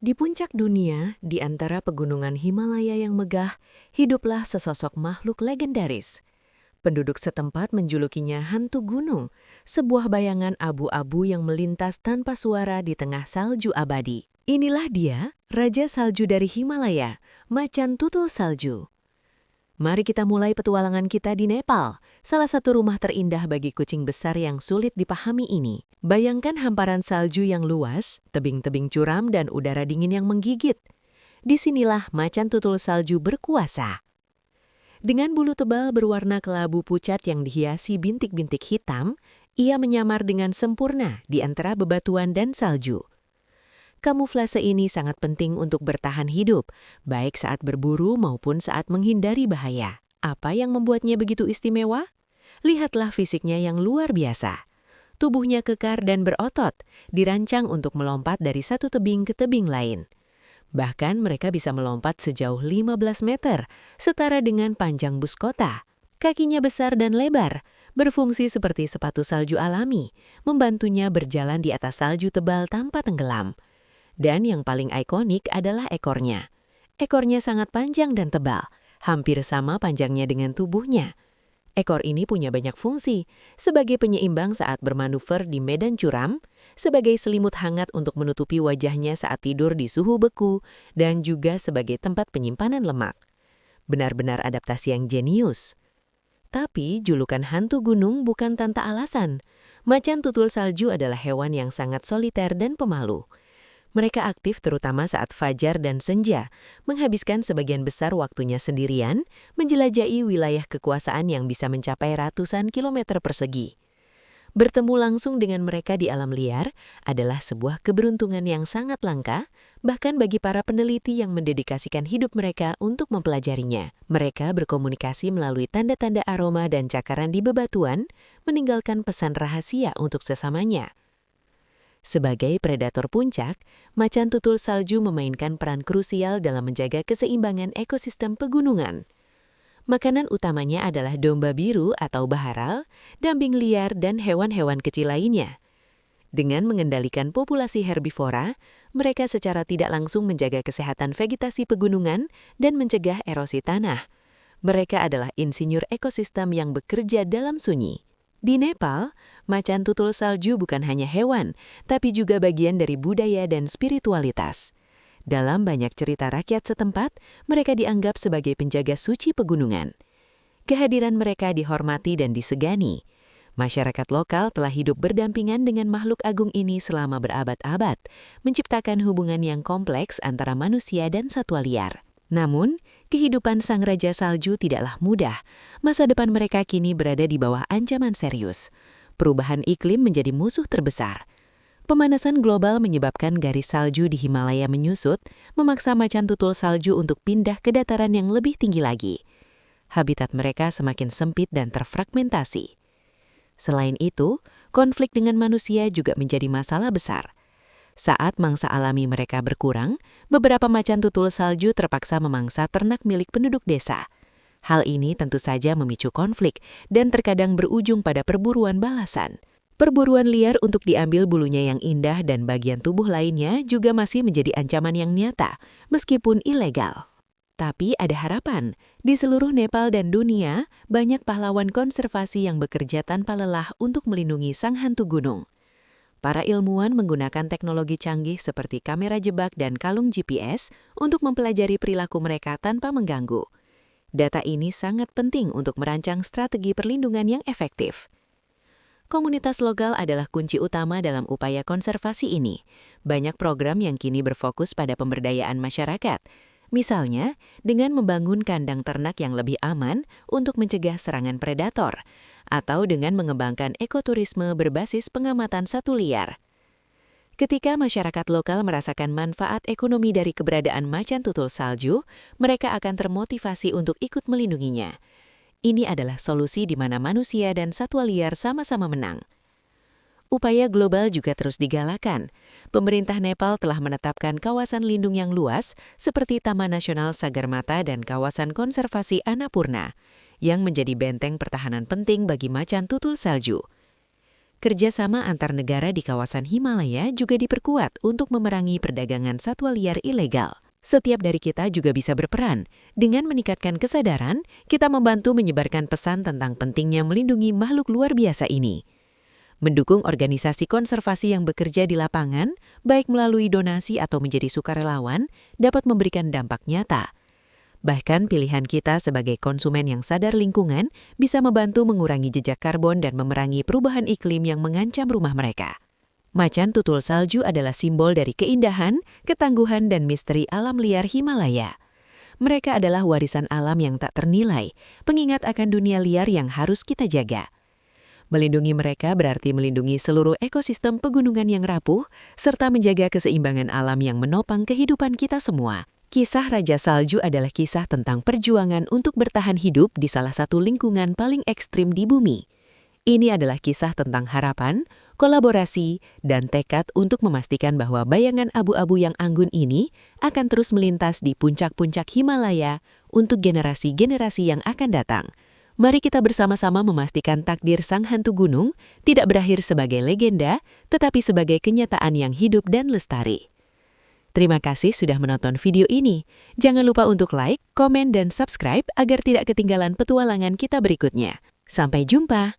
Di puncak dunia, di antara pegunungan Himalaya yang megah, hiduplah sesosok makhluk legendaris. Penduduk setempat menjulukinya hantu gunung, sebuah bayangan abu-abu yang melintas tanpa suara di tengah salju abadi. Inilah dia, Raja Salju dari Himalaya, Macan Tutul Salju. Mari kita mulai petualangan kita di Nepal, salah satu rumah terindah bagi kucing besar yang sulit dipahami ini. Bayangkan hamparan salju yang luas, tebing-tebing curam dan udara dingin yang menggigit. Disinilah macan tutul salju berkuasa. Dengan bulu tebal berwarna kelabu pucat yang dihiasi bintik-bintik hitam, ia menyamar dengan sempurna di antara bebatuan dan salju. Kamuflase ini sangat penting untuk bertahan hidup, baik saat berburu maupun saat menghindari bahaya. Apa yang membuatnya begitu istimewa? Lihatlah fisiknya yang luar biasa. Tubuhnya kekar dan berotot, dirancang untuk melompat dari satu tebing ke tebing lain. Bahkan mereka bisa melompat sejauh 15 meter, setara dengan panjang bus kota. Kakinya besar dan lebar, berfungsi seperti sepatu salju alami, membantunya berjalan di atas salju tebal tanpa tenggelam. Dan yang paling ikonik adalah ekornya. Ekornya sangat panjang dan tebal, hampir sama panjangnya dengan tubuhnya. Ekor ini punya banyak fungsi, sebagai penyeimbang saat bermanuver di medan curam, sebagai selimut hangat untuk menutupi wajahnya saat tidur di suhu beku, dan juga sebagai tempat penyimpanan lemak. Benar-benar adaptasi yang jenius. Tapi julukan hantu gunung bukan tanpa alasan. Macan tutul salju adalah hewan yang sangat soliter dan pemalu. Mereka aktif terutama saat fajar dan senja, menghabiskan sebagian besar waktunya sendirian, menjelajahi wilayah kekuasaan yang bisa mencapai ratusan kilometer persegi. Bertemu langsung dengan mereka di alam liar adalah sebuah keberuntungan yang sangat langka, bahkan bagi para peneliti yang mendedikasikan hidup mereka untuk mempelajarinya. Mereka berkomunikasi melalui tanda-tanda aroma dan cakaran di bebatuan, meninggalkan pesan rahasia untuk sesamanya. Sebagai predator puncak, macan tutul salju memainkan peran krusial dalam menjaga keseimbangan ekosistem pegunungan. Makanan utamanya adalah domba biru atau baharal, kambing liar, dan hewan-hewan kecil lainnya. Dengan mengendalikan populasi herbivora, mereka secara tidak langsung menjaga kesehatan vegetasi pegunungan dan mencegah erosi tanah. Mereka adalah insinyur ekosistem yang bekerja dalam sunyi. Di Nepal, macan tutul salju bukan hanya hewan, tapi juga bagian dari budaya dan spiritualitas. Dalam banyak cerita rakyat setempat, mereka dianggap sebagai penjaga suci pegunungan. Kehadiran mereka dihormati dan disegani. Masyarakat lokal telah hidup berdampingan dengan makhluk agung ini selama berabad-abad, menciptakan hubungan yang kompleks antara manusia dan satwa liar. Namun, kehidupan sang raja salju tidaklah mudah. Masa depan mereka kini berada di bawah ancaman serius. Perubahan iklim menjadi musuh terbesar. Pemanasan global menyebabkan garis salju di Himalaya menyusut, memaksa macan tutul salju untuk pindah ke dataran yang lebih tinggi lagi. Habitat mereka semakin sempit dan terfragmentasi. Selain itu, konflik dengan manusia juga menjadi masalah besar. Saat mangsa alami mereka berkurang, beberapa macan tutul salju terpaksa memangsa ternak milik penduduk desa. Hal ini tentu saja memicu konflik dan terkadang berujung pada perburuan balasan. Perburuan liar untuk diambil bulunya yang indah dan bagian tubuh lainnya juga masih menjadi ancaman yang nyata, meskipun ilegal. Tapi ada harapan. Di seluruh Nepal dan dunia, banyak pahlawan konservasi yang bekerja tanpa lelah untuk melindungi sang hantu gunung. Para ilmuwan menggunakan teknologi canggih seperti kamera jebak dan kalung GPS untuk mempelajari perilaku mereka tanpa mengganggu. Data ini sangat penting untuk merancang strategi perlindungan yang efektif. Komunitas lokal adalah kunci utama dalam upaya konservasi ini. Banyak program yang kini berfokus pada pemberdayaan masyarakat. Misalnya, dengan membangun kandang ternak yang lebih aman untuk mencegah serangan predator, atau dengan mengembangkan ekoturisme berbasis pengamatan satwa liar. Ketika masyarakat lokal merasakan manfaat ekonomi dari keberadaan macan tutul salju, mereka akan termotivasi untuk ikut melindunginya. Ini adalah solusi di mana manusia dan satwa liar sama-sama menang. Upaya global juga terus digalakan. Pemerintah Nepal telah menetapkan kawasan lindung yang luas seperti Taman Nasional Sagarmatha dan kawasan konservasi Annapurna, yang menjadi benteng pertahanan penting bagi macan tutul salju. Kerjasama antar negara di kawasan Himalaya juga diperkuat untuk memerangi perdagangan satwa liar ilegal. Setiap dari kita juga bisa berperan. Dengan meningkatkan kesadaran, kita membantu menyebarkan pesan tentang pentingnya melindungi makhluk luar biasa ini. Mendukung organisasi konservasi yang bekerja di lapangan, baik melalui donasi atau menjadi sukarelawan, dapat memberikan dampak nyata. Bahkan pilihan kita sebagai konsumen yang sadar lingkungan bisa membantu mengurangi jejak karbon dan memerangi perubahan iklim yang mengancam rumah mereka. Macan tutul salju adalah simbol dari keindahan, ketangguhan, dan misteri alam liar Himalaya. Mereka adalah warisan alam yang tak ternilai, pengingat akan dunia liar yang harus kita jaga. Melindungi mereka berarti melindungi seluruh ekosistem pegunungan yang rapuh, serta menjaga keseimbangan alam yang menopang kehidupan kita semua. Kisah Raja Salju adalah kisah tentang perjuangan untuk bertahan hidup di salah satu lingkungan paling ekstrim di bumi. Ini adalah kisah tentang harapan, kolaborasi, dan tekad untuk memastikan bahwa bayangan abu-abu yang anggun ini akan terus melintas di puncak-puncak Himalaya untuk generasi-generasi yang akan datang. Mari kita bersama-sama memastikan takdir sang hantu gunung tidak berakhir sebagai legenda, tetapi sebagai kenyataan yang hidup dan lestari. Terima kasih sudah menonton video ini. Jangan lupa untuk like, komen, dan subscribe agar tidak ketinggalan petualangan kita berikutnya. Sampai jumpa!